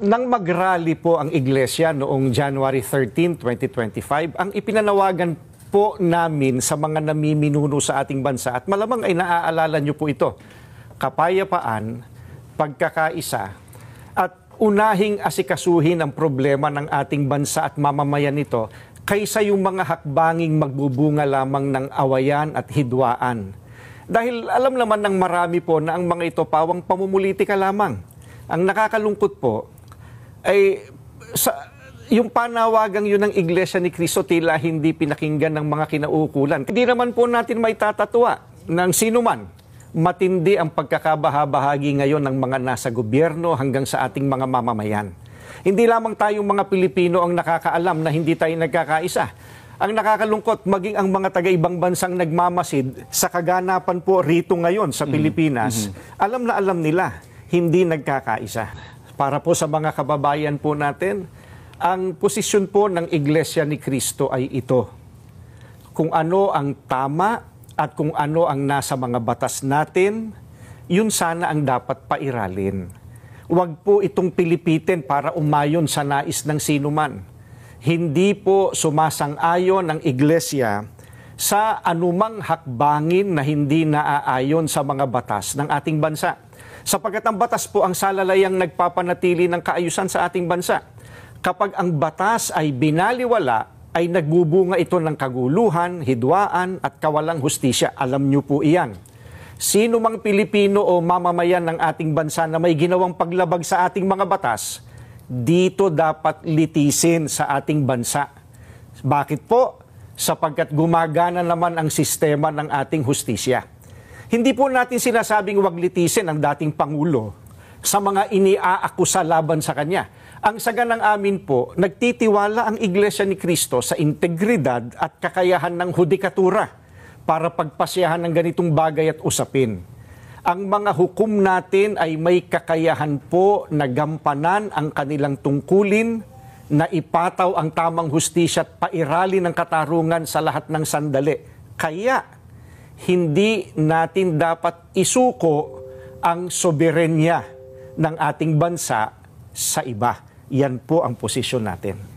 Nang mag-rally po ang Iglesia noong January 13, 2025, ang ipinanawagan po namin sa mga namiminuno sa ating bansa, at malamang ay naaalala niyo po ito, kapayapaan, pagkakaisa, at unahing asikasuhin ang problema ng ating bansa at mamamayan nito kaysa yung mga hakbanging magbubunga lamang ng awayan at hidwaan. Dahil alam naman ng marami po na ang mga ito pawang pamumulitika lamang. Ang nakakalungkot po ay yung panawagang yun ng Iglesia ni Cristo tila hindi pinakinggan ng mga kinauukulan. Hindi naman po natin may tatatwa ng sino man. Matindi ang pagkakabahabahagi ngayon ng mga nasa gobyerno hanggang sa ating mga mamamayan. Hindi lamang tayong mga Pilipino ang nakakaalam na hindi tayo nagkakaisa. Ang nakakalungkot, maging ang mga taga-ibang bansang nagmamasid sa kaganapan po rito ngayon sa Pilipinas, alam na alam nila, hindi nagkakaisa. Para po sa mga kababayan po natin, ang posisyon po ng Iglesia ni Cristo ay ito. Kung ano ang tama at kung ano ang nasa mga batas natin, yun sana ang dapat pairalin. Huwag po itong pilipitin para umayon sa nais ng sinuman. Hindi po sumasang-ayon ang Iglesia sa anumang hakbangin na hindi naaayon sa mga batas ng ating bansa. Sapagkat ang batas po ang salalayang nagpapanatili ng kaayusan sa ating bansa. Kapag ang batas ay binaliwala, ay nagbubunga ito ng kaguluhan, hidwaan at kawalang hustisya. Alam niyo po iyan. Sino mang Pilipino o mamamayan ng ating bansa na may ginawang paglabag sa ating mga batas, dito dapat litisin sa ating bansa. Bakit po? Sapagkat gumagana naman ang sistema ng ating hustisya. Hindi po natin sinasabing wag litisin ang dating Pangulo sa mga iniaakusa laban sa kanya. Ang saganang amin po, nagtitiwala ang Iglesia ni Cristo sa integridad at kakayahan ng hudikatura para pagpasyahan ng ganitong bagay at usapin. Ang mga hukom natin ay may kakayahan po na gampanan ang kanilang tungkulin, na ipataw ang tamang hustisya at pairali ng katarungan sa lahat ng sandali. Kaya, hindi natin dapat isuko ang soberenya ng ating bansa sa iba. Yan po ang posisyon natin.